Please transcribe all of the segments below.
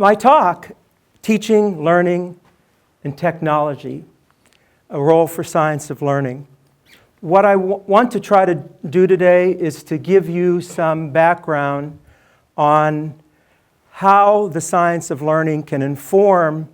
My talk, Teaching, Learning, and Technology, a Role for Science of Learning. What I want to try to do today is to give you some background on how the science of learning can inform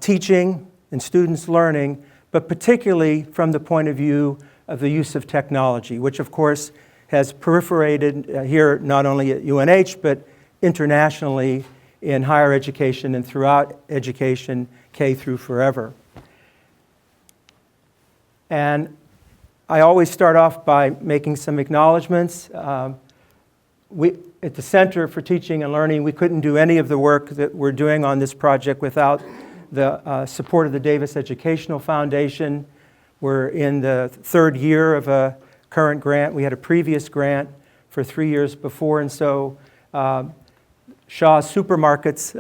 teaching and students' learning, but particularly from the point of view of the use of technology, which of course has proliferated here not only at UNH, but internationally in higher education and throughout education, K through forever. And I always start off by making some acknowledgments. At the Center for Teaching and Learning, we couldn't do any of the work that we're doing on this project without the support of the Davis Educational Foundation. We're in the third year of a current grant. We had a previous grant for 3 years before, and so Shaw's Supermarkets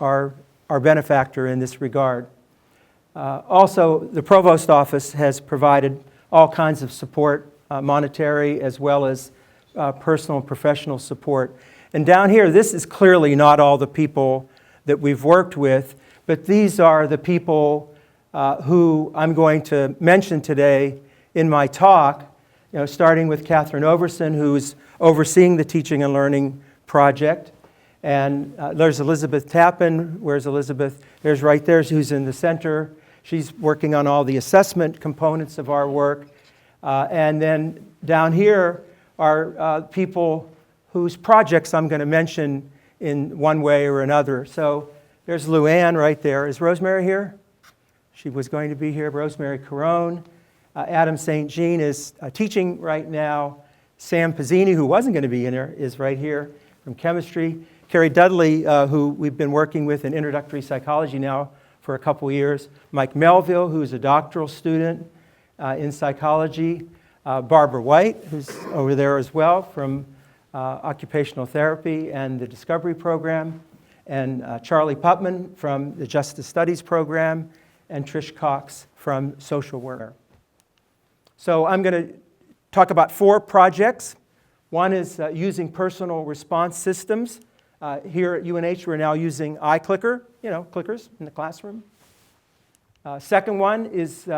are our benefactor in this regard. Also, the Provost Office has provided all kinds of support, monetary as well as personal and professional support. And down here, this is clearly not all the people that we've worked with, but these are the people who I'm going to mention today in my talk, starting with Catherine Overson, who's overseeing the Teaching and Learning project. And there's Elizabeth Tappan. Where's Elizabeth? There's right there, who's in the center. She's working on all the assessment components of our work. And then down here are people whose projects I'm going to mention in one way or another. So there's Luann right there. Is Rosemary here? She was going to be here. Rosemary Carone. Adam St. Jean is teaching right now. Sam Pizzini, who wasn't going to be in there, is right here from chemistry. Carrie Dudley, who we've been working with in introductory psychology now for a couple years. Mike Melville, who's a doctoral student in psychology. Barbara White, who's over there as well from occupational therapy and the Discovery Program. And Charlie Putman from the Justice Studies Program. And Trish Cox from social work. So I'm going to talk about 4 projects. One is using personal response systems. Here at UNH, we're now using iClicker, clickers in the classroom. Second one is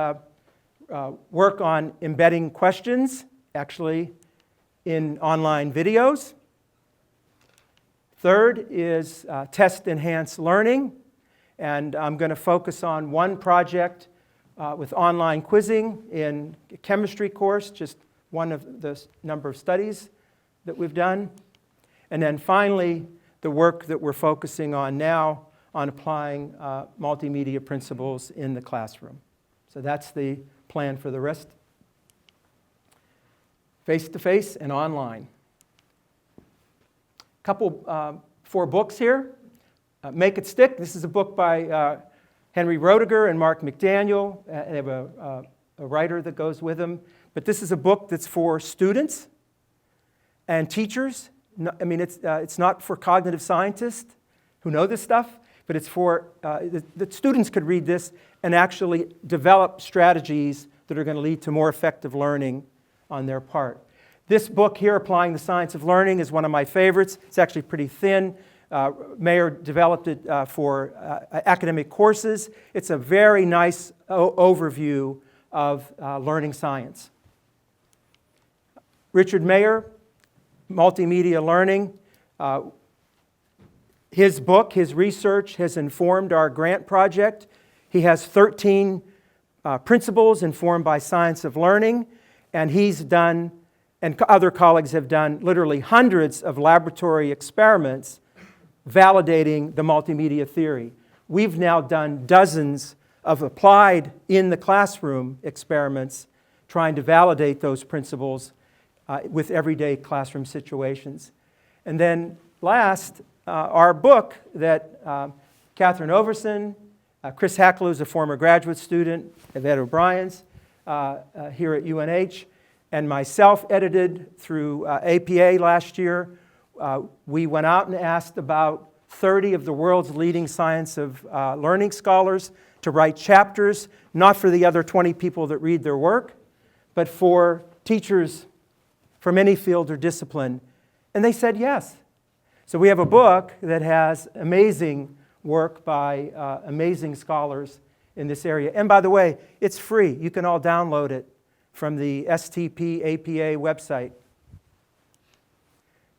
work on embedding questions, actually, in online videos. Third is test-enhanced learning. And I'm going to focus on one project with online quizzing in a chemistry course, just one of the number of studies that we've done. And then finally, the work that we're focusing on now on applying multimedia principles in the classroom. So that's the plan for the rest. Face-to-face and online. Couple 4 books here. Make It Stick. This is a book by Henry Roediger and Mark McDaniel. They have a writer that goes with them. But this is a book that's for students and teachers. It's not for cognitive scientists who know this stuff, but it's for the students could read this and actually develop strategies that are going to lead to more effective learning on their part. This book here, Applying the Science of Learning, is one of my favorites. It's actually pretty thin. Mayer developed it for academic courses. It's a very nice overview of learning science. Richard Mayer, Multimedia Learning. His book, his research has informed our grant project. He has 13 principles informed by science of learning, and he's done, and other colleagues have done, literally hundreds of laboratory experiments validating the multimedia theory. We've now done dozens of applied in the classroom experiments trying to validate those principles with everyday classroom situations. And then last, our book that Catherine Overson, Chris Hacklow is a former graduate student of Ed O'Brien's here at UNH, and myself edited through APA last year. We went out and asked about 30 of the world's leading science of learning scholars to write chapters, not for the other 20 people that read their work, but for teachers from any field or discipline. And they said yes. So we have a book that has amazing work by amazing scholars in this area. And by the way, it's free. You can all download it from the STP APA website.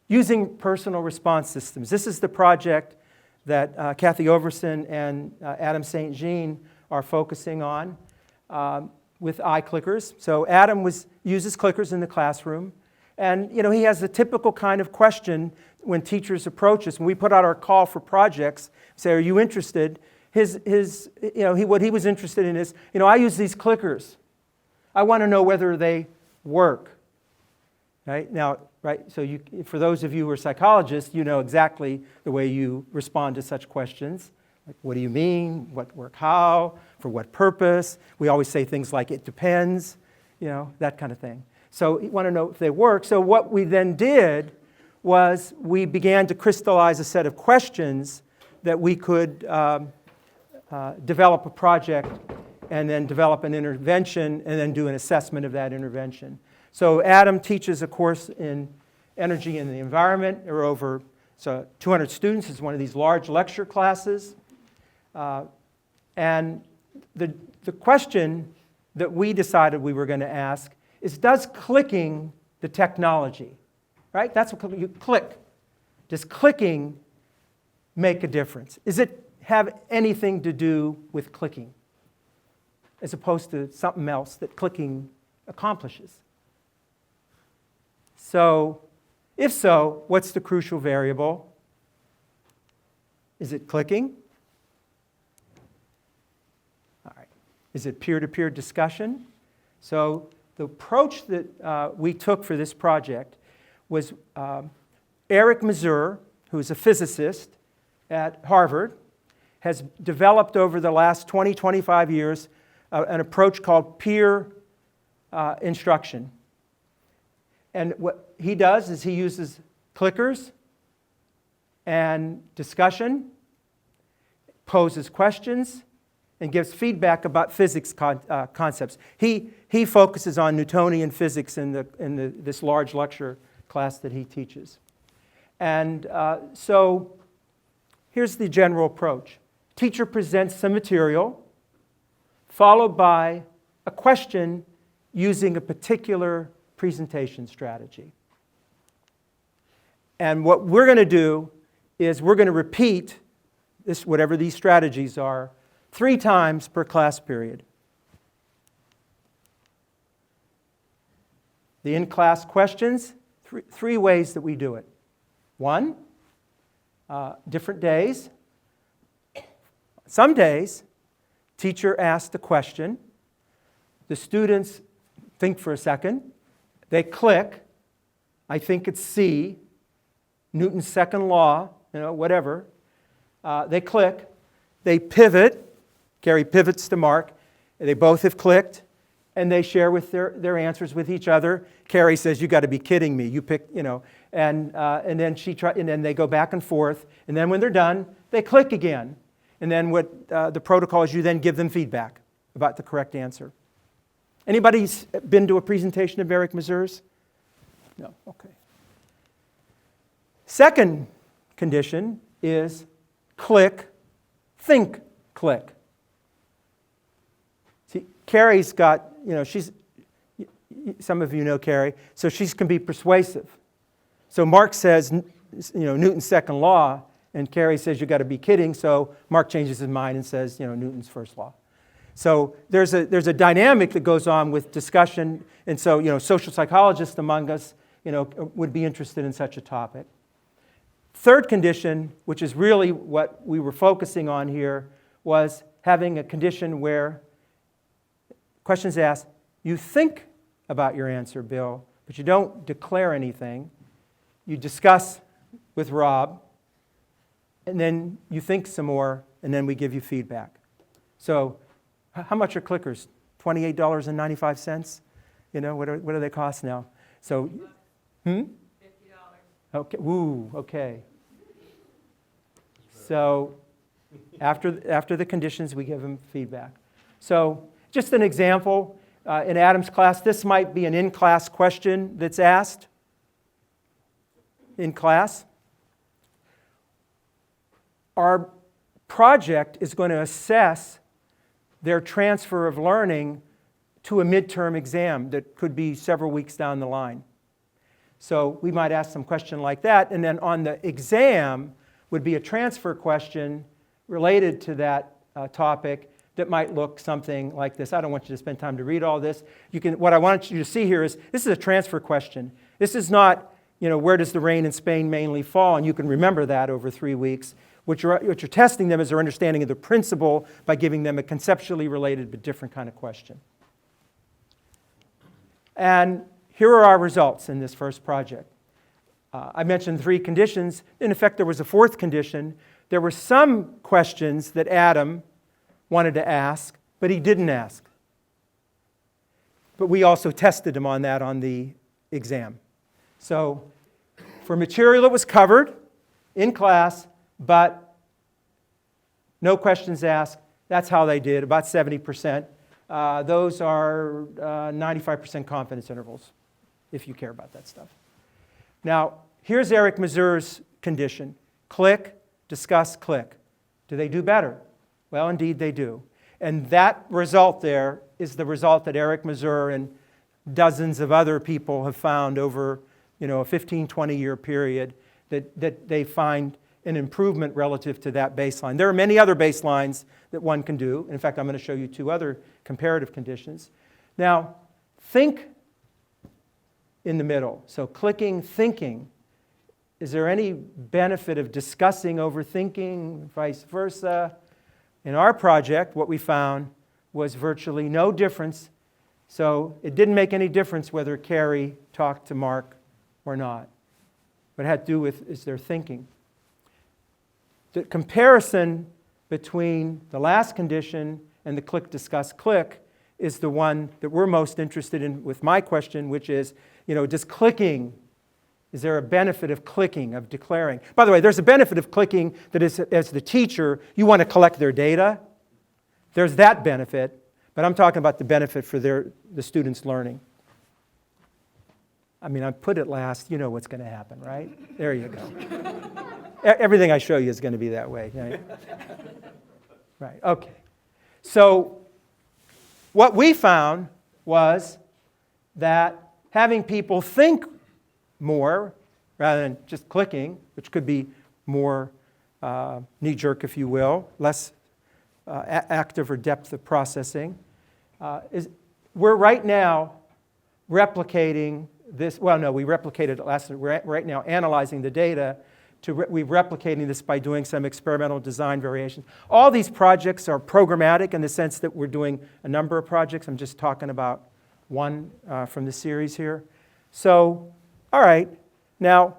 Using personal response systems. This is the project that Kathy Overson and Adam St. Jean are focusing on with iClickers. So Adam uses clickers in the classroom. And he has the typical kind of question when teachers approach us. When we put out our call for projects, say, are you interested? What he was interested in is, I use these clickers. I want to know whether they work. Right? Now, so for those of you who are psychologists, you know exactly the way you respond to such questions. Like, what do you mean? What work? How? For what purpose? We always say things like, it depends, that kind of thing. So you want to know if they work. So what we then did was we began to crystallize a set of questions that we could develop a project and then develop an intervention and then do an assessment of that intervention. So Adam teaches a course in energy and the environment. There are over 200 students. It's one of these large lecture classes. And the question that we decided we were going to ask is, does clicking the technology, right? That's what you click. Does clicking make a difference? Does it have anything to do with clicking as opposed to something else that clicking accomplishes? So, if so, what's the crucial variable? Is it clicking? All right. Is it peer-to-peer discussion? So the approach that we took for this project was Eric Mazur, who's a physicist at Harvard, has developed over the last 20, 25 years an approach called peer instruction. And what he does is he uses clickers and discussion, poses questions, and gives feedback about physics concepts. He focuses on Newtonian physics in this large lecture class that he teaches. And so here's the general approach. Teacher presents some material, followed by a question using a particular presentation strategy. And what we're going to do is we're going to repeat this, whatever these strategies are, 3 times per class period. The in-class questions, three ways that we do it. 1, different days. Some days, teacher asks a question. The students think for a second. They click. I think it's C, Newton's second law, whatever. They click. They pivot. Carrie pivots to Mark. They both have clicked, and they share with their answers with each other. Carrie says, "You got to be kidding me! You picked, And then they go back and forth. And then when they're done, they click again. And then what the protocol is, you then give them feedback about the correct answer. Anybody been to a presentation of Eric Mazur's? No. Okay. Second condition is click, think, click. See, Carrie's got, some of you know Carrie, so she can be persuasive. So Mark says, Newton's second law, and Carrie says, you got to be kidding, so Mark changes his mind and says, Newton's first law. So there's a dynamic that goes on with discussion, and so, social psychologists among us, would be interested in such a topic. Third condition, which is really what we were focusing on here, was having a condition where questions asked, you think about your answer, Bill, but you don't declare anything. You discuss with Rob, and then you think some more, and then we give you feedback. So how much are clickers? $28.95? What do they cost now? So, $50. Okay. Ooh, okay. So after the conditions, we give them feedback. So just an example, in Adam's class, this might be an in-class question that's asked in class. our project is going to assess their transfer of learning to a midterm exam that could be several weeks down the line. So we might ask some question like that, and then on the exam would be a transfer question related to that topic that might look something like this. I don't want you to spend time to read all this. What I want you to see here is this is a transfer question. This is not, where does the rain in Spain mainly fall? And you can remember that over 3 weeks. What you're testing them is their understanding of the principle by giving them a conceptually related but different kind of question. And here are our results in this first project. I mentioned 3 conditions. In effect, there was a 4th condition. There were some questions that Adam wanted to ask, but he didn't ask. But we also tested him on that on the exam. So for material that was covered in class, but no questions asked, that's how they did, about 70%. Those are 95% confidence intervals, if you care about that stuff. Now, here's Eric Mazur's condition. Click, discuss, click. Do they do better? Well, indeed they do. And that result there is the result that Eric Mazur and dozens of other people have found over a 15, 20-year period that they find an improvement relative to that baseline. There are many other baselines that one can do. In fact, I'm going to show you 2 other comparative conditions. Now, think in the middle. So clicking, thinking. Is there any benefit of discussing over thinking, vice versa? In our project, what we found was virtually no difference. So it didn't make any difference whether Carrie talked to Mark or not. What it had to do with is their thinking. The comparison between the last condition and the click, discuss, click is the one that we're most interested in with my question, which is, does clicking, is there a benefit of clicking, of declaring? By the way, there's a benefit of clicking that is, as the teacher, you want to collect their data. There's that benefit, but I'm talking about the benefit for the students' learning. I put it last, you know what's going to happen, right? There you go. Everything I show you is going to be that way. Right? Right, okay. So what we found was that having people think more rather than just clicking, which could be more knee-jerk, if you will, less active or depth of processing, we're right now replicating this. Well, no, we replicated it last. We're right now analyzing the data. We're replicating this by doing some experimental design variations. All these projects are programmatic in the sense that we're doing a number of projects. I'm just talking about one from the series here. So, all right. Now,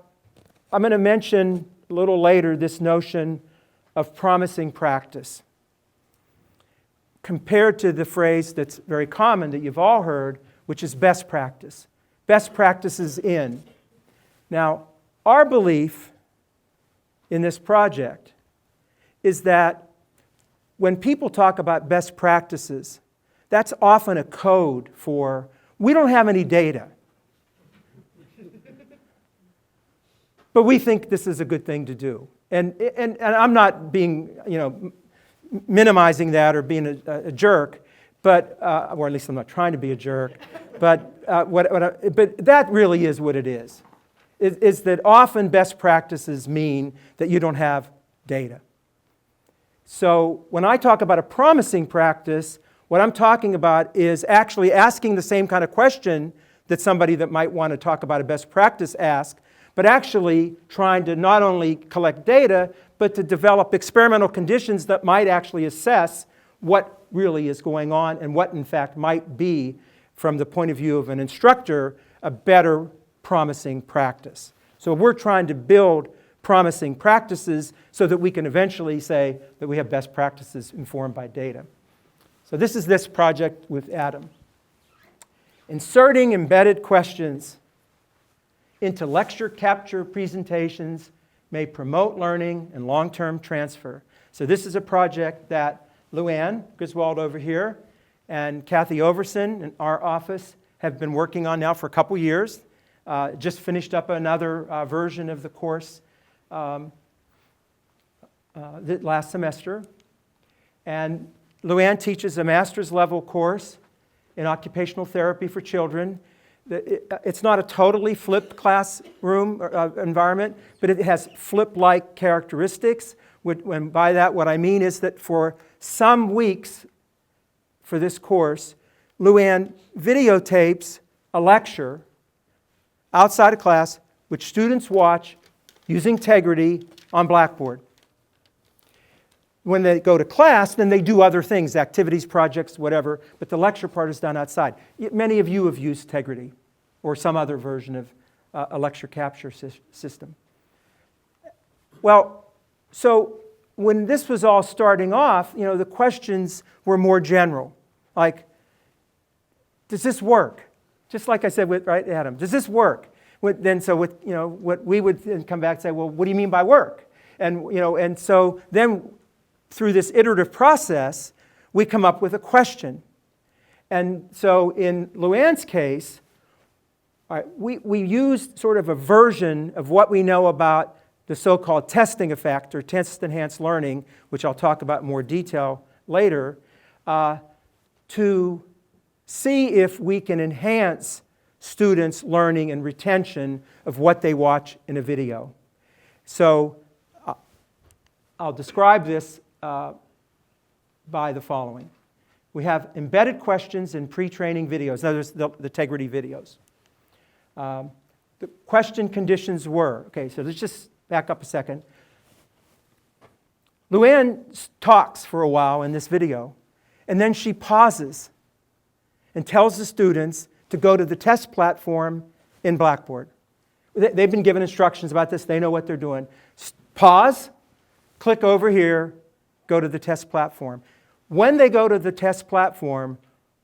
I'm going to mention a little later this notion of promising practice, compared to the phrase that's very common that you've all heard, which is best practice. Best practices in. Now, our belief in this project is that when people talk about best practices, that's often a code for, we don't have any data, but we think this is a good thing to do. And I'm not being, minimizing that or being a jerk, but or at least I'm not trying to be a jerk. But but that really is what it is. Is that often best practices mean that you don't have data. So when I talk about a promising practice, what I'm talking about is actually asking the same kind of question that somebody that might want to talk about a best practice asks, but actually trying to not only collect data, but to develop experimental conditions that might actually assess what really is going on and what in fact might be, from the point of view of an instructor, a better promising practice. So we're trying to build promising practices so that we can eventually say that we have best practices informed by data. So this is this project with Adam. Inserting embedded questions into lecture capture presentations may promote learning and long-term transfer. So this is a project that Luann Griswold over here and Kathy Overson in our office have been working on now for a couple years. Just finished up another version of the course last semester. And Luann teaches a master's level course in occupational therapy for children. It's not a totally flipped classroom environment, but it has flip-like characteristics. And by that, what I mean is that for some weeks for this course, Luann videotapes a lecture outside of class, which students watch using Tegrity on Blackboard. When they go to class, then they do other things, activities, projects, whatever, but the lecture part is done outside. Many of you have used Tegrity or some other version of a lecture capture system. Well, so when this was all starting off, the questions were more general, like, does this work? Just like I said, right, Adam, does this work? What we would then come back and say, well, what do you mean by work? And so then through this iterative process, we come up with a question. And so in Luann's case, we used sort of a version of what we know about the so-called testing effect or test-enhanced learning, which I'll talk about in more detail later, to see if we can enhance students' learning and retention of what they watch in a video. So I'll describe this by the following. We have embedded questions in pre-training videos. Now there's the Tegrity videos. The question conditions were, okay, so let's just back up a second. Luann talks for a while in this video, and then she pauses and tells the students to go to the test platform in Blackboard. They've been given instructions about this. They know what they're doing. Pause, click over here, go to the test platform. When they go to the test platform,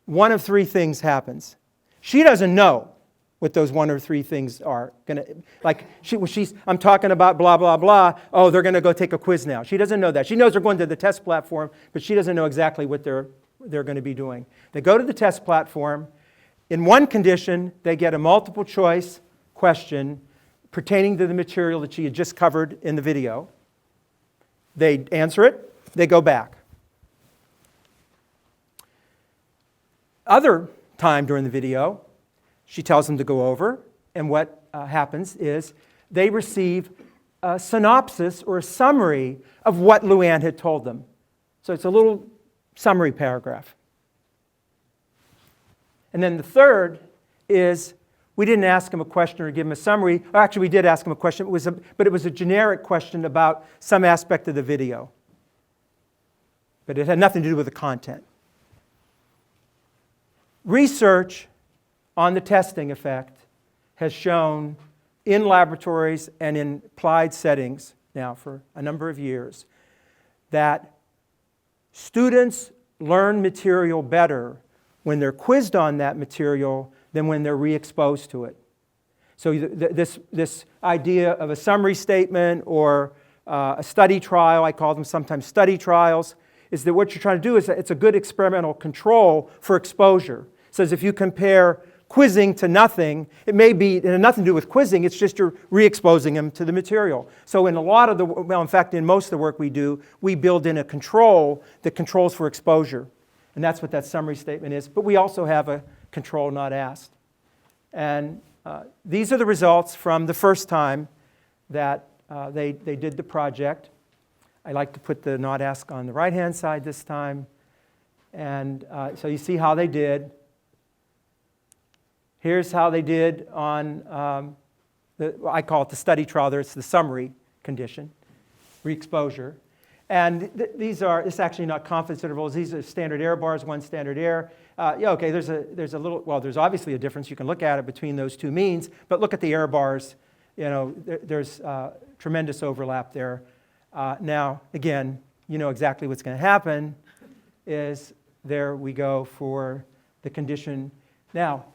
one of three things happens. She doesn't know what those one or three things are. I'm talking about blah, blah, blah. Oh, they're going to go take a quiz now. She doesn't know that. She knows they're going to the test platform, but she doesn't know exactly what they're going to be doing. They go to the test platform. In one condition, they get a multiple choice question pertaining to the material that she had just covered in the video. They answer it. They go back. Other time during the video, she tells them to go over, and what happens is they receive a synopsis or a summary of what Luann had told them. So it's a little summary paragraph. And then the third is we didn't ask them a question or give them a summary. Or actually, we did ask them a question, but it was a generic question about some aspect of the video. But it had nothing to do with the content. Research on the testing effect has shown in laboratories and in applied settings now for a number of years that students learn material better when they're quizzed on that material than when they're re-exposed to it. So this idea of a summary statement or a study trial, I call them sometimes study trials, is that what you're trying to do is it's a good experimental control for exposure. It says if you compare quizzing to nothing, it may be, it had nothing to do with quizzing, it's just you're re-exposing them to the material. So in a lot of the, well, in fact, in most of the work we do, we build in a control that controls for exposure. And that's what that summary statement is. But we also have a control not asked. And these are the results from the first time that they did the project. I like to put the not asked on the right-hand side this time. And so you see how they did. Here's how they did on, I call it the study trial. There's the summary condition, re-exposure. And these are, it's actually not confidence intervals. These are standard error bars, one standard error. Okay, there's a little, well, there's obviously a difference. You can look at it between those two means, but look at the error bars. There's tremendous overlap there. Now, again, you know exactly what's going to happen is there we go for the condition. Now,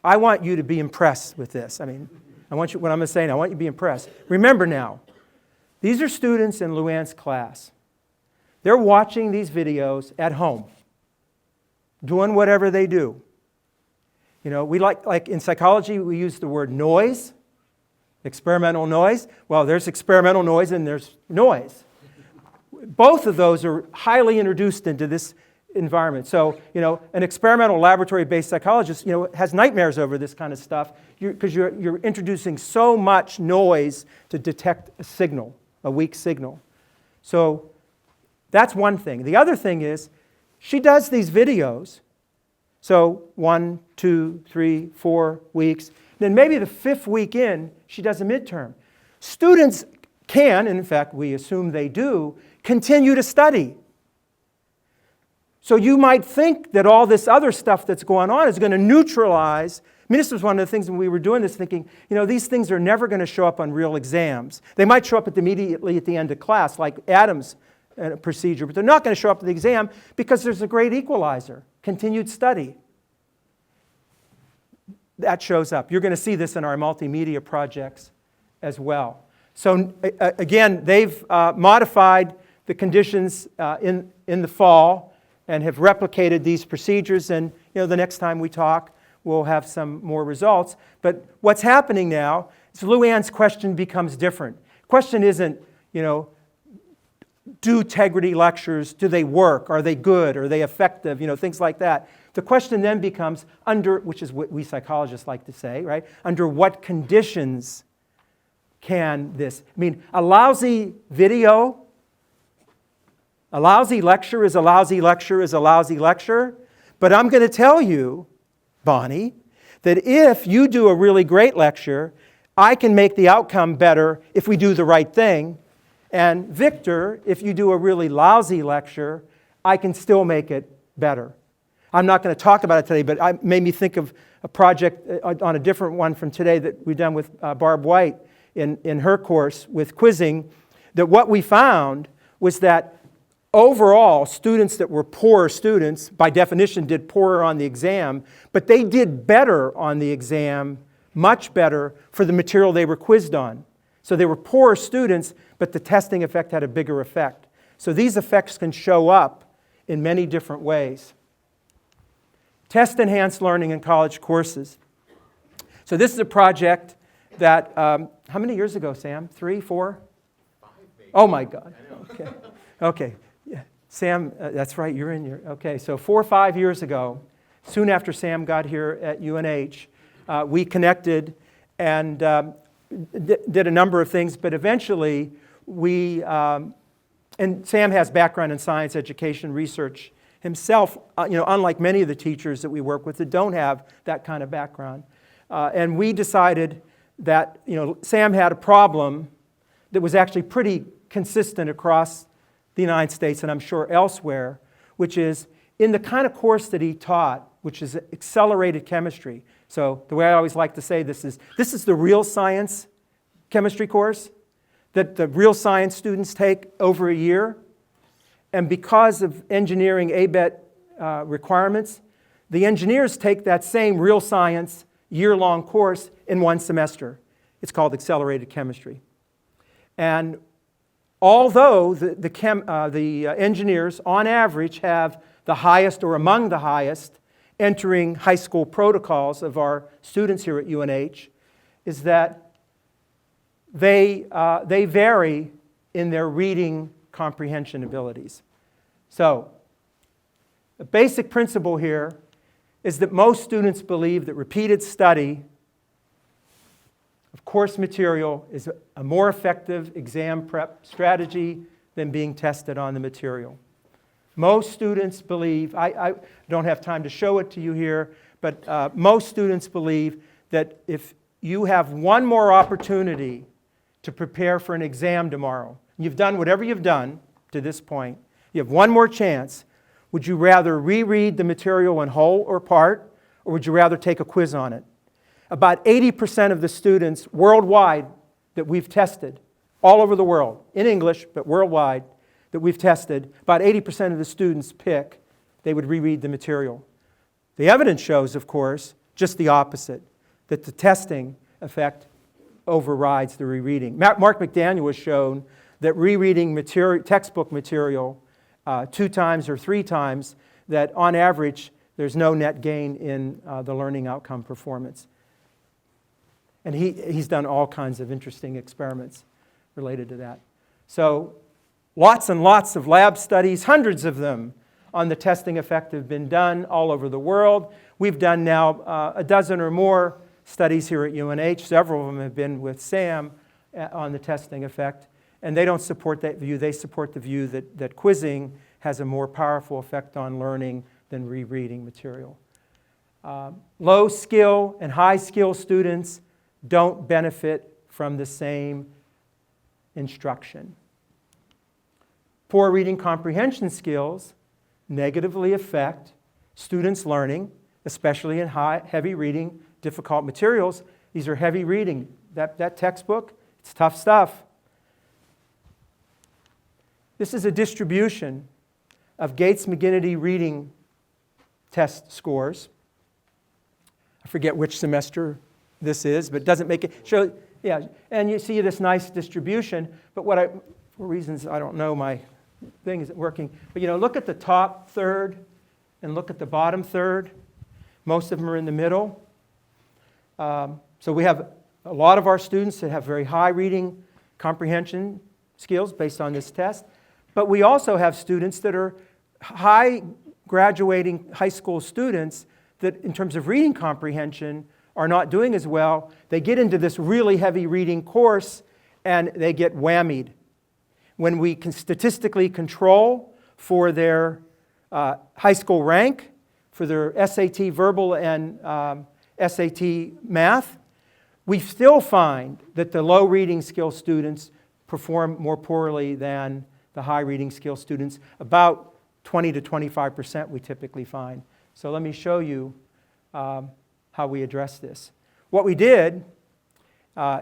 I want you to be impressed with this. I mean, what I'm going to say now, I want you to be impressed. Remember now, these are students in Luann's class. They're watching these videos at home, doing whatever they do. We like in psychology, we use the word noise. Experimental noise? Well, there's experimental noise and there's noise. Both of those are highly introduced into this environment. So, an experimental laboratory-based psychologist, has nightmares over this kind of stuff because you're introducing so much noise to detect a signal, a weak signal. So that's one thing. The other thing is she does these videos. So 1, 2, 3, 4 weeks. Then maybe the 5th week in, she does a midterm. Students can, and in fact we assume they do, continue to study. So you might think that all this other stuff that's going on is going to neutralize. I mean, this was one of the things when we were doing this, thinking, these things are never going to show up on real exams. They might show up immediately at the end of class, like Adam's procedure, but they're not going to show up at the exam because there's a great equalizer, continued study. That shows up. You're going to see this in our multimedia projects as well. So again, they've modified the conditions in the fall and have replicated these procedures. And the next time we talk, we'll have some more results. But what's happening now is Luann's question becomes different. Question isn't, do integrity lectures, do they work? Are they good? Are they effective? Things like that. The question then becomes which is what we psychologists like to say, right? Under what conditions can this? I mean, a lousy video, a lousy lecture is a lousy lecture is a lousy lecture. But I'm going to tell you, Bonnie, that if you do a really great lecture, I can make the outcome better if we do the right thing. And Victor, if you do a really lousy lecture, I can still make it better. I'm not going to talk about it today, but it made me think of a project on a different one from today that we've done with Barb White in her course with quizzing, that what we found was that overall, students that were poorer students, by definition, did poorer on the exam, but they did better on the exam, much better, for the material they were quizzed on. So they were poorer students, but the testing effect had a bigger effect. So these effects can show up in many different ways. Test-enhanced learning in college courses. So this is a project that, how many years ago, Sam? 3, 4? 5, maybe. Oh my God. Okay. Yeah. Sam, that's right, you're in your, okay. So 4 or 5 years ago, soon after Sam got here at UNH, we connected and did a number of things, but eventually we, and Sam has background in science, education, research himself, unlike many of the teachers that we work with that don't have that kind of background. And we decided that, Sam had a problem that was actually pretty consistent across the United States and I'm sure elsewhere, which is in the kind of course that he taught, which is accelerated chemistry. So the way I always like to say this is the real science chemistry course that the real science students take over a year. And because of engineering ABET requirements, the engineers take that same real science year-long course in 1 semester. It's called accelerated chemistry. And although the engineers, on average, have the highest or among the highest entering high school protocols of our students here at UNH, is that they vary in their reading comprehension abilities. So, the basic principle here is that most students believe that repeated study of course material is a more effective exam prep strategy than being tested on the material. Most students believe, I don't have time to show it to you here, but most students believe that if you have one more opportunity to prepare for an exam tomorrow, you've done whatever you've done to this point, you have one more chance, would you rather reread the material in whole or part, or would you rather take a quiz on it? About 80% of the students worldwide that we've tested, all over the world, in English, but worldwide, that we've tested, about 80% of the students pick they would reread the material. The evidence shows, of course, just the opposite, that the testing effect overrides the rereading. Mark McDaniel has shown that rereading textbook material 2 times or 3 times, that on average there's no net gain in the learning outcome performance. And he's done all kinds of interesting experiments related to that. So lots and lots of lab studies, hundreds of them on the testing effect have been done all over the world. We've done now a dozen or more studies here at UNH. Several of them have been with Sam on the testing effect. And they don't support that view. They support the view that quizzing has a more powerful effect on learning than rereading material. Low skill and high skill students don't benefit from the same instruction. Poor reading comprehension skills negatively affect students' learning, especially in heavy reading, difficult materials. These are heavy reading. That textbook, it's tough stuff. This is a distribution of Gates-McGinnity reading test scores. I forget which semester this is, but it doesn't make it show. Yeah, and you see this nice distribution. But for reasons I don't know, my thing isn't working. But look at the top third and look at the bottom third. Most of them are in the middle. So we have a lot of our students that have very high reading comprehension skills based on this test. But we also have students that are high graduating high school students that in terms of reading comprehension are not doing as well. They get into this really heavy reading course and they get whammied. When we can statistically control for their high school rank, for their SAT verbal and SAT math, we still find that the low reading skill students perform more poorly than the high reading skill students. About 20 to 25% we typically find. So let me show you how we address this. What we did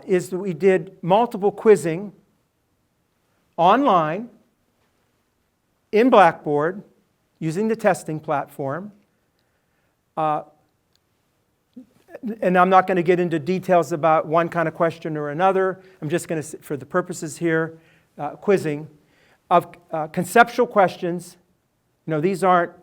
is that we did multiple quizzing online in Blackboard using the testing platform. And I'm not going to get into details about one kind of question or another. I'm just going to, for the purposes here, quizzing of conceptual questions. These aren't,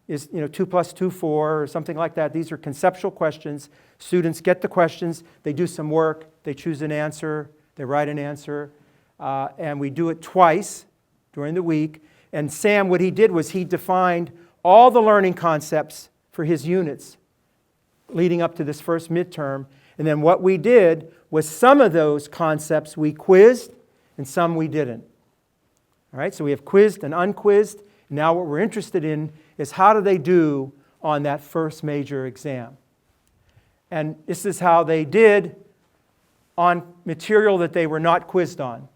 2 plus 2, 4 or something like that. These are conceptual questions. Students get the questions, they do some work, they choose an answer, they write an answer, and we do it twice during the week. And Sam, what he did was he defined all the learning concepts for his units leading up to this first midterm. And then what we did was some of those concepts we quizzed and some we didn't. All right, so we have quizzed and unquizzed. Now what we're interested in is how do they do on that first major exam. And this is how they did on material that they were not quizzed on.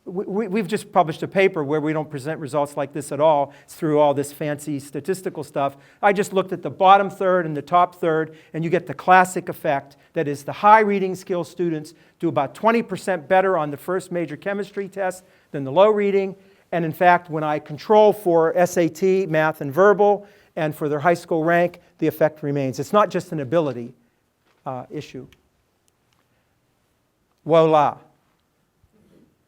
We've just published a paper where we don't present results like this at all. It's through all this fancy statistical stuff. I just looked at the bottom third and the top third, and you get the classic effect. That is, the high reading skill students do about 20% better on the first major chemistry test than the low reading. And in fact, when I control for SAT, math, and verbal, and for their high school rank, the effect remains. It's not just an ability issue. Voila.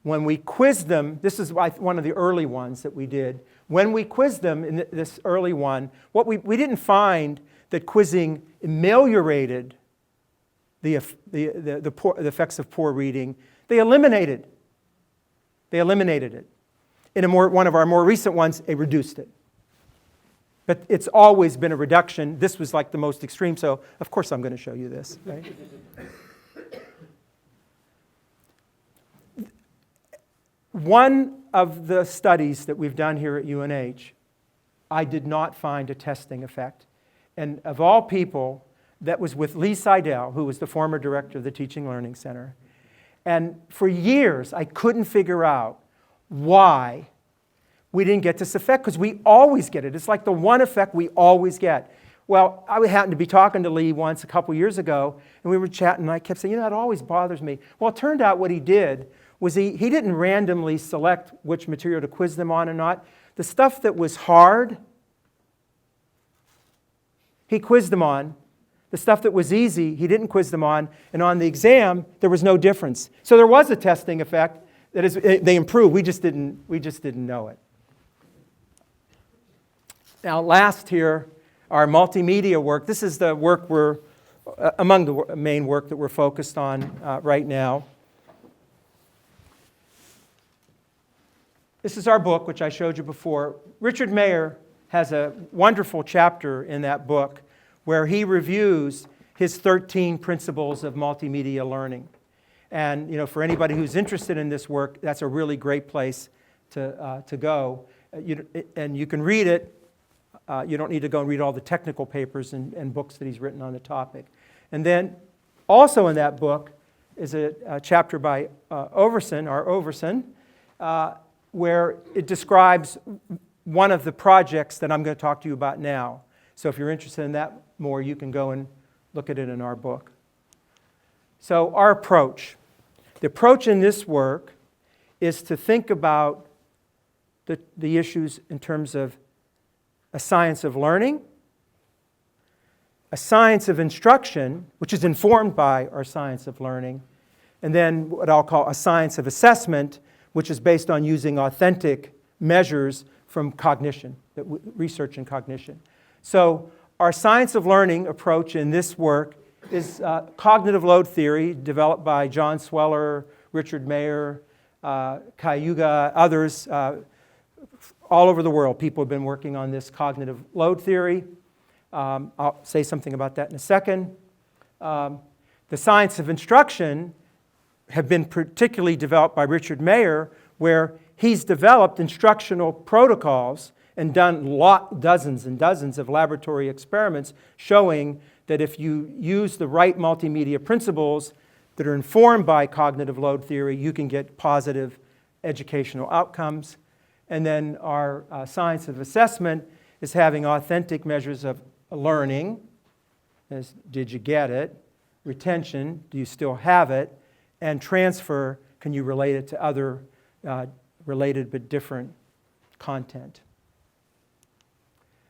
When we quizzed them, this is one of the early ones that we did. When we quizzed them in this early one, we didn't find that quizzing ameliorated the effects of poor reading. They eliminated it. In one of our more recent ones, it reduced it. But it's always been a reduction. This was like the most extreme, so of course I'm going to show you this. Right? One of the studies that we've done here at UNH, I did not find a testing effect. And of all people, that was with Lee Seidel, who was the former director of the Teaching Learning Center. And for years, I couldn't figure out why we didn't get this effect, because we always get it. It's like the one effect we always get. Well, I happened to be talking to Lee once a couple years ago, and we were chatting, and I kept saying, it always bothers me. Well, it turned out what he did was he didn't randomly select which material to quiz them on or not. The stuff that was hard, he quizzed them on. The stuff that was easy, he didn't quiz them on. And on the exam, there was no difference. So there was a testing effect. That is, they improved. We just didn't know it. Now, last here, our multimedia work. This is the work we're among the main work that we're focused on right now. This is our book, which I showed you before. Richard Mayer has a wonderful chapter in that book where he reviews his 13 principles of multimedia learning. And for anybody who's interested in this work, that's a really great place to go. And you can read it. You don't need to go and read all the technical papers and books that he's written on the topic. And then also in that book is a chapter by Overson, where it describes one of the projects that I'm going to talk to you about now. So if you're interested in that more, you can go and look at it in our book. So our approach. The approach in this work is to think about the issues in terms of a science of learning, a science of instruction, which is informed by our science of learning, and then what I'll call a science of assessment, which is based on using authentic measures from cognition, research in cognition. So our science of learning approach in this work is cognitive load theory, developed by John Sweller, Richard Mayer, Cayuga, others. All over the world, people have been working on this cognitive load theory. I'll say something about that in a second. The science of instruction have been particularly developed by Richard Mayer, where he's developed instructional protocols and done dozens and dozens of laboratory experiments showing that if you use the right multimedia principles that are informed by cognitive load theory, you can get positive educational outcomes. And then our science of assessment is having authentic measures of learning, as did you get it, retention, do you still have it, and transfer, can you relate it to other related but different content.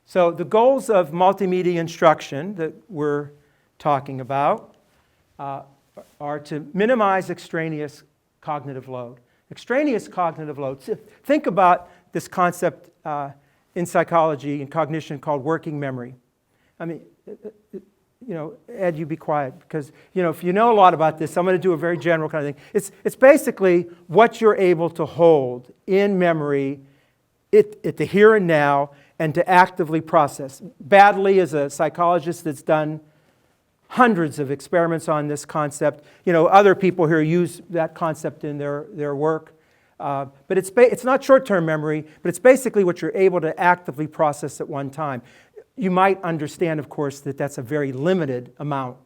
So the goals of multimedia instruction that we're talking about are to minimize extraneous cognitive load. Extraneous cognitive load. So think about this concept in psychology and cognition called working memory. I mean, Ed, you be quiet, because if you know a lot about this, I'm going to do a very general kind of thing. It's basically what you're able to hold in memory at the here and now and to actively process. Badly, as a psychologist that's done hundreds of experiments on this concept, other people here use that concept in their work. But it's not short-term memory, but it's basically what you're able to actively process at one time. You might understand, of course, that that's a very limited amount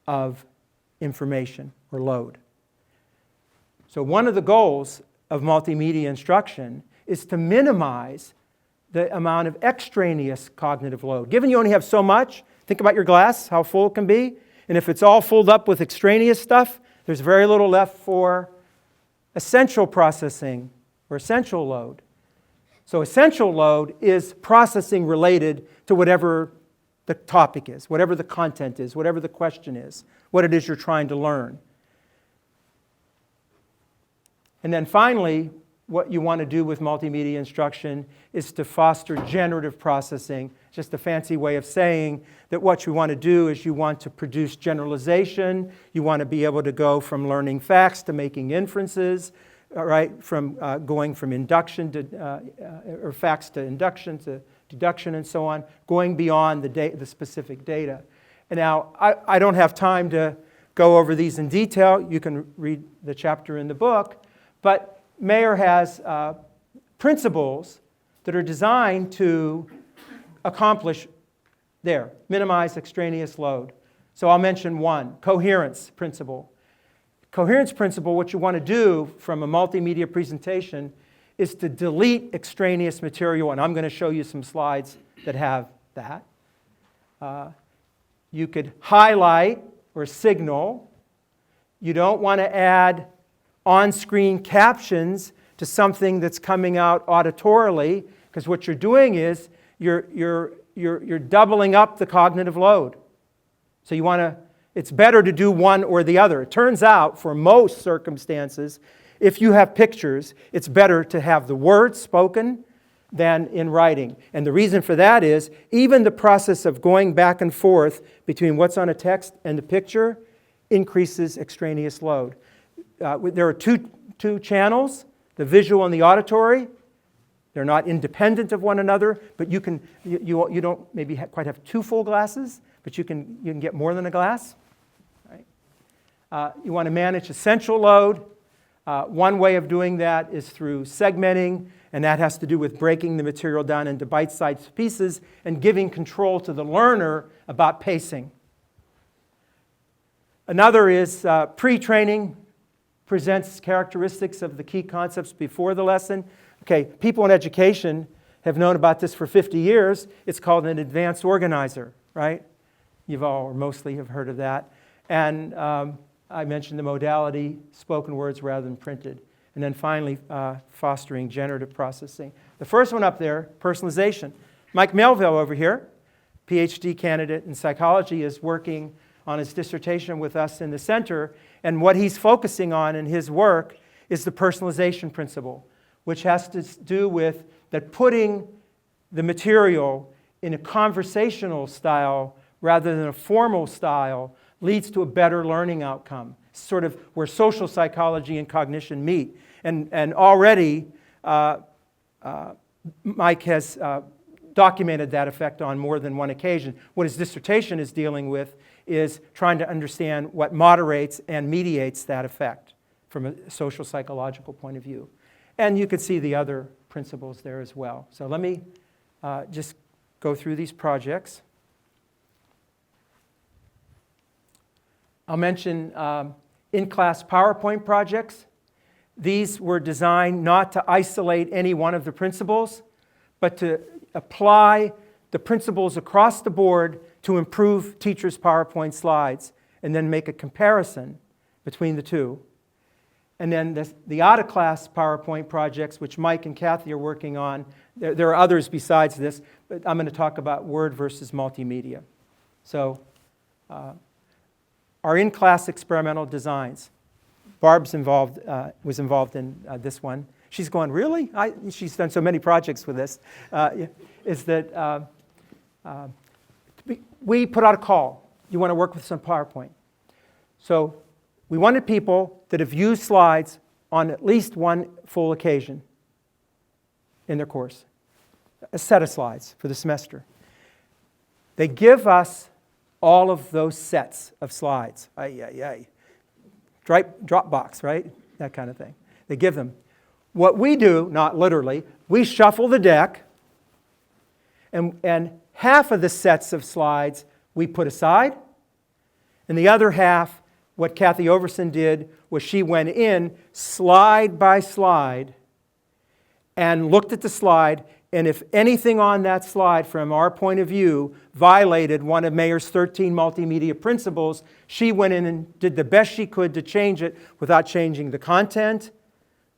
of information or load. So one of the goals of multimedia instruction is to minimize the amount of extraneous cognitive load. Given you only have so much, think about your glass, how full it can be. And if it's all filled up with extraneous stuff, there's very little left for essential processing or essential load. So essential load is processing related to whatever the topic is, whatever the content is, whatever the question is, what it is you're trying to learn. And then finally, what you want to do with multimedia instruction is to foster generative processing. Just a fancy way of saying that what you want to do is you want to produce generalization. You want to be able to go from learning facts to making inferences, right? From going from induction to or facts to induction to deduction and so on, going beyond the specific data. And now I don't have time to go over these in detail. You can read the chapter in the book, but Mayer has principles that are designed to accomplish minimize extraneous load. So I'll mention one, coherence principle. Coherence principle, what you want to do from a multimedia presentation is to delete extraneous material, and I'm going to show you some slides that have that. You could highlight or signal. You don't want to add on-screen captions to something that's coming out auditorily, because what you're doing is you're doubling up the cognitive load. So it's better to do one or the other. It turns out, for most circumstances, if you have pictures, it's better to have the words spoken than in writing. And the reason for that is even the process of going back and forth between what's on a text and the picture increases extraneous load. There are two channels, the visual and the auditory. They're not independent of one another, but you don't maybe quite have two full glasses, but you can get more than a glass. Right? You want to manage essential load. One way of doing that is through segmenting, and that has to do with breaking the material down into bite-sized pieces and giving control to the learner about pacing. Another is pre-training, presents characteristics of the key concepts before the lesson. Okay, people in education have known about this for 50 years. It's called an advanced organizer, right? You've all, or mostly, have heard of that. And I mentioned the modality, spoken words rather than printed. And then finally, fostering generative processing. The first one up there, personalization. Mike Melville over here, PhD candidate in psychology, is working on his dissertation with us in the center. And what he's focusing on in his work is the personalization principle, which has to do with that putting the material in a conversational style rather than a formal style leads to a better learning outcome, sort of where social psychology and cognition meet. And already Mike has documented that effect on more than one occasion. What his dissertation is dealing with is trying to understand what moderates and mediates that effect from a social psychological point of view. And you can see the other principles there as well. So let me just go through these projects. I'll mention in-class PowerPoint projects. These were designed not to isolate any one of the principles, but to apply the principles across the board to improve teachers' PowerPoint slides and then make a comparison between the two. And then the out-of-class PowerPoint projects, which Mike and Kathy are working on, there are others besides this, but I'm going to talk about Word versus multimedia. So our in-class experimental designs. Barb's was involved in this one. She's going, really? She's done so many projects with this. Is that we put out a call. You want to work with some PowerPoint. So we wanted people that have used slides on at least one full occasion in their course. A set of slides for the semester. They give us all of those sets of slides. Dropbox, right? That kind of thing. They give them. What we do, not literally, we shuffle the deck, and half of the sets of slides we put aside, and the other half, what Kathy Overson did was she went in slide by slide and looked at the slide, and if anything on that slide from our point of view violated one of Mayer's 13 multimedia principles, she went in and did the best she could to change it without changing the content,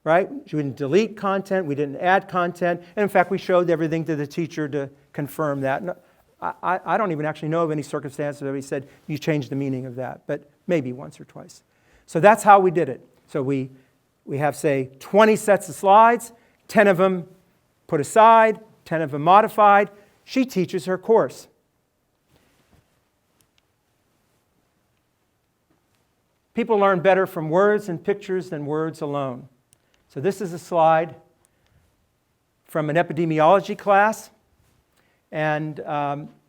right? She didn't delete content, we didn't add content, and in fact we showed everything to the teacher to confirm that. And I don't even actually know of any circumstances where we said, you changed the meaning of that, but maybe once or twice. So that's how we did it. So we have, say, 20 sets of slides, 10 of them put aside, 10 of them modified. She teaches her course. People learn better from words and pictures than words alone. So this is a slide from an epidemiology class. And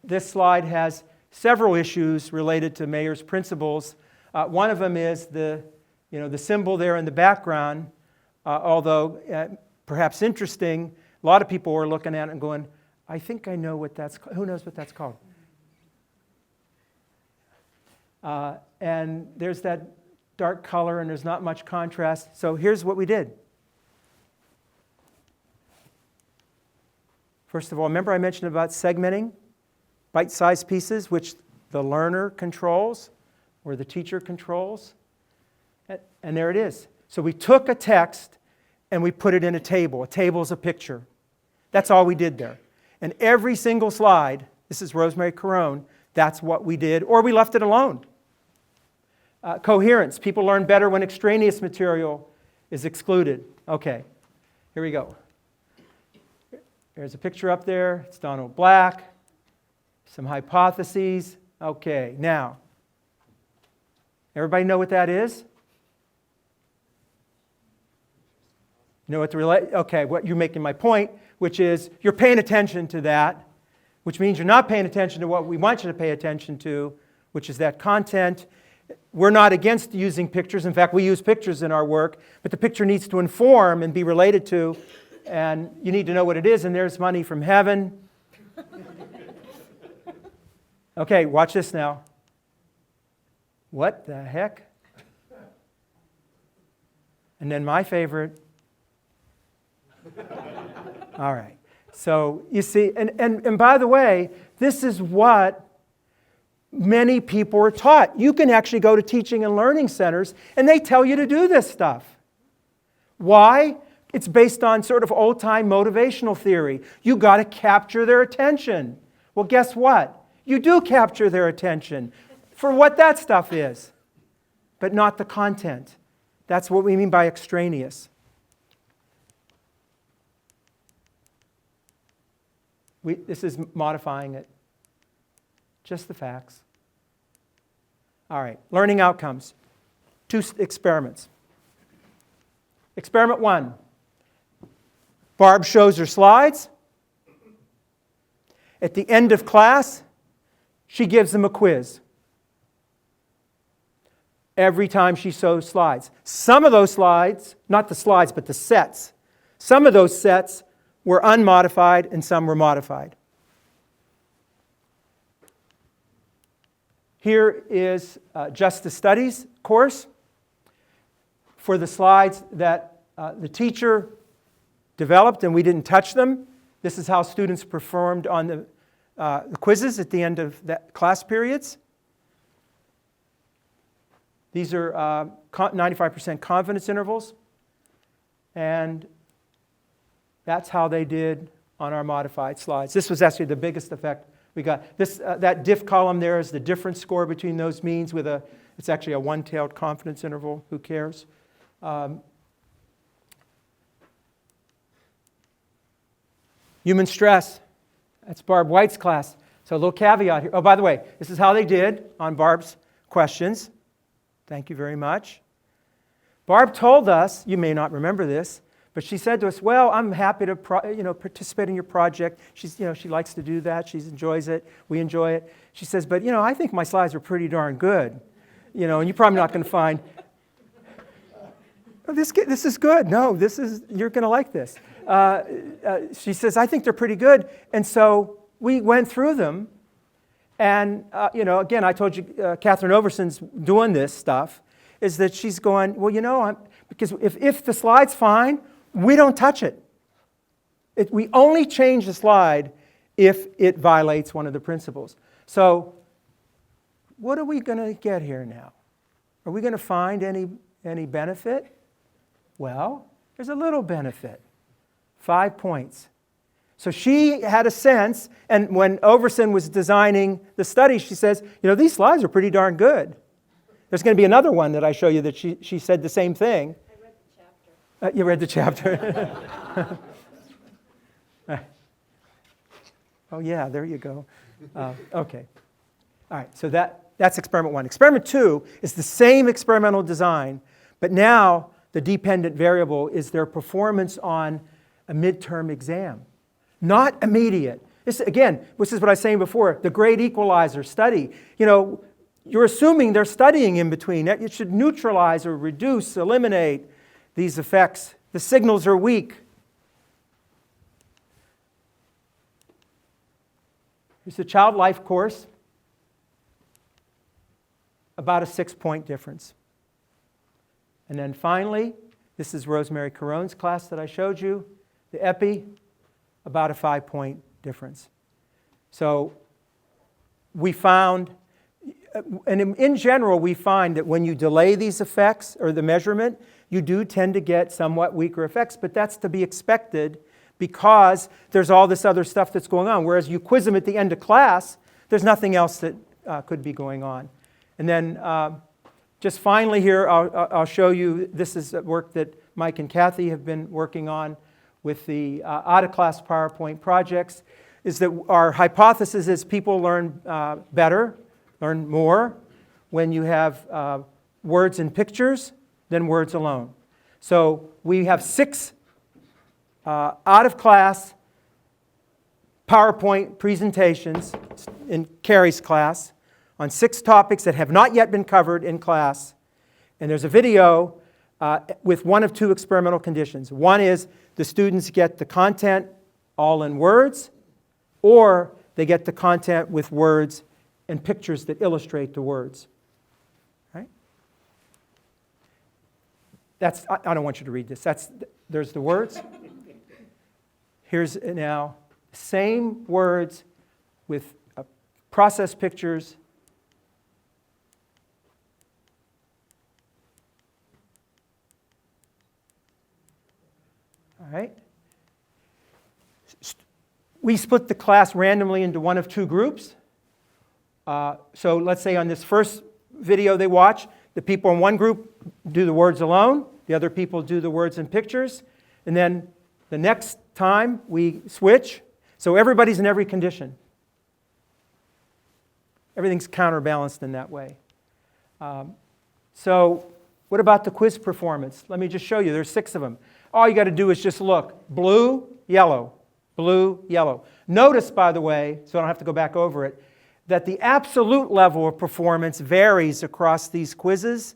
this slide has several issues related to Mayer's principles. One of them is the symbol there in the background, although perhaps interesting. A lot of people were looking at it and going, I think I know what that's called. Who knows what that's called? And there's that dark color and there's not much contrast. So here's what we did. First of all, remember I mentioned about segmenting, bite-sized pieces, which the learner controls or the teacher controls. And there it is. So we took a text and we put it in a table. A table is a picture. That's all we did there. And every single slide, this is Rosemary Carone, that's what we did, or we left it alone. Coherence. People learn better when extraneous material is excluded. Okay, here we go. There's a picture up there. It's Donald Black. Some hypotheses. Okay, now, everybody know what that is? You know what okay, what you're making my point, which is you're paying attention to that, which means you're not paying attention to what we want you to pay attention to, which is that content. We're not against using pictures. In fact, we use pictures in our work, but the picture needs to inform and be related to, and you need to know what it is, and there's money from heaven. Okay, watch this now. What the heck? And then my favorite. All right. So you see, and by the way, this is what many people are taught. You can actually go to teaching and learning centers, and they tell you to do this stuff. Why? It's based on sort of old-time motivational theory. You got to capture their attention. Well, guess what? You do capture their attention for what that stuff is, but not the content. That's what we mean by extraneous. This is modifying it. Just the facts. All right, learning outcomes. 2 experiments. Experiment 1. Barb shows her slides. At the end of class, she gives them a quiz. Every time she shows slides. Some of those slides, not the slides, but the sets, some of those sets were unmodified and some were modified. Here is Justice Studies course for the slides that the teacher developed and we didn't touch them. This is how students performed on the quizzes at the end of that class periods. These are 95% confidence intervals. And that's how they did on our modified slides. This was actually the biggest effect we got. That diff column there is the difference score between those means with it's actually a one-tailed confidence interval. Who cares? Human stress. That's Barb White's class. So a little caveat here. Oh, by the way, this is how they did on Barb's questions. Thank you very much. Barb told us, you may not remember this, but she said to us, well, I'm happy to participate in your project. She likes to do that. She enjoys it. We enjoy it. She says, but I think my slides are pretty darn good. And you're probably not going to find, oh, this is good. No, you're going to like this. She says, I think they're pretty good. And so we went through them. And, again, I told you Catherine Overson's doing this stuff, is that she's going, well, because if the slide's fine, we don't touch it. We only change the slide if it violates one of the principles. So what are we going to get here now? Are we going to find any benefit? Well, there's a little benefit. 5 points. So she had a sense, and when Overson was designing the study, she says, these slides are pretty darn good. There's going to be another one that I show you that she said the same thing. I read the chapter. You read the chapter. Oh, yeah, there you go. Okay. All right, so that's experiment 1. Experiment 2 is the same experimental design, but now the dependent variable is their performance on a midterm exam. Not immediate. This is what I was saying before, the great equalizer study. You're assuming they're studying in between. It should neutralize or reduce, eliminate these effects. The signals are weak. Here's the child life course. About a 6-point difference. And then finally, this is Rosemary Caron's class that I showed you. The epi, about a 5-point difference. So we found, and in general, we find that when you delay these effects or the measurement, you do tend to get somewhat weaker effects, but that's to be expected because there's all this other stuff that's going on. Whereas you quiz them at the end of class, there's nothing else that could be going on. And then just finally here, I'll show you, this is work that Mike and Kathy have been working on, with the out-of-class PowerPoint projects is that our hypothesis is people learn better, learn more when you have words and pictures than words alone. So we have 6 out-of-class PowerPoint presentations in Carrie's class on 6 topics that have not yet been covered in class. And there's a video with one of 2 experimental conditions. One is the students get the content all in words, or they get the content with words and pictures that illustrate the words. Right? I don't want you to read this. There's the words. Here's now same words with process pictures. All right. We split the class randomly into one of 2 groups. So let's say on this first video they watch, the people in one group do the words alone, the other people do the words and pictures, and then the next time we switch. So everybody's in every condition. Everything's counterbalanced in that way. So what about the quiz performance? Let me just show you. There's 6 of them. All you got to do is just look. Blue, yellow. Blue, yellow. Notice, by the way, so I don't have to go back over it, that the absolute level of performance varies across these quizzes.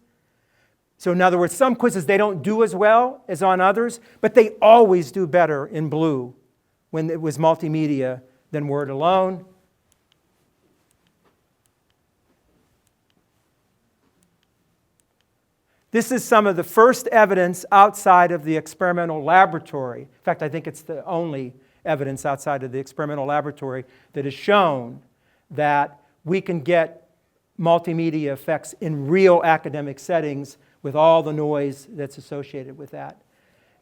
So in other words, some quizzes they don't do as well as on others, but they always do better in blue when it was multimedia than word alone. This is some of the first evidence outside of the experimental laboratory. In fact, I think it's the only evidence outside of the experimental laboratory that has shown that we can get multimedia effects in real academic settings with all the noise that's associated with that.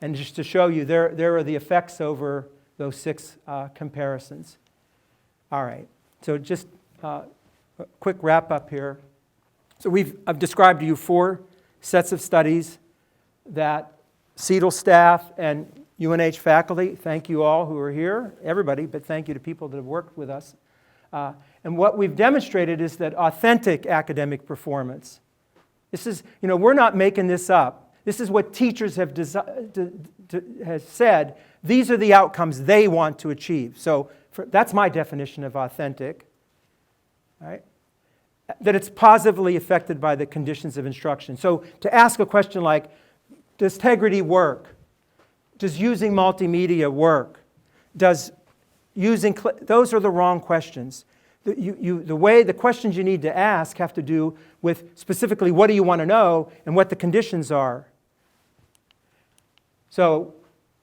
And just to show you, there are the effects over those 6 comparisons. All right, so just a quick wrap up here. So I've described to you 4 sets of studies that CETL staff and UNH faculty, thank you all who are here, everybody, but thank you to people that have worked with us. And what we've demonstrated is that authentic academic performance, this is, we're not making this up. This is what teachers have said. These are the outcomes they want to achieve. So that's my definition of authentic. Right? That it's positively affected by the conditions of instruction. So to ask a question like, does integrity work? Does using multimedia work? Those are the wrong questions. The questions you need to ask have to do with specifically what do you want to know and what the conditions are. So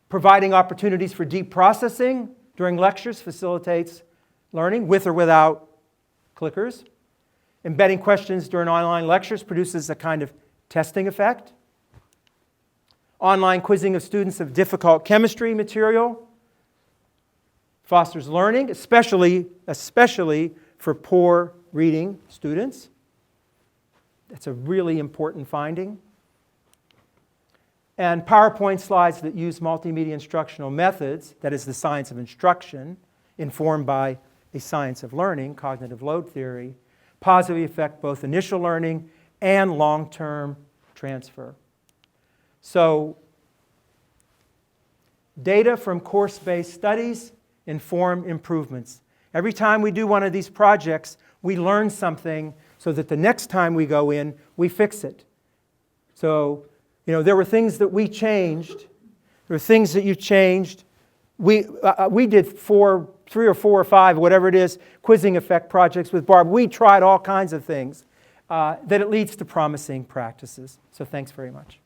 providing opportunities for deep processing during lectures facilitates learning with or without clickers. Embedding questions during online lectures produces a kind of testing effect. Online quizzing of students of difficult chemistry material fosters learning, especially for poor reading students. That's a really important finding. And PowerPoint slides that use multimedia instructional methods, that is the science of instruction, informed by a science of learning, cognitive load theory, positively affect both initial learning and long-term transfer. So, data from course-based studies inform improvements. Every time we do one of these projects, we learn something so that the next time we go in, we fix it. So, there were things that we changed. There were things that you changed. We did 3 or 4 or 5, whatever it is, quizzing effect projects with Barb. We tried all kinds of things that it leads to promising practices. So thanks very much.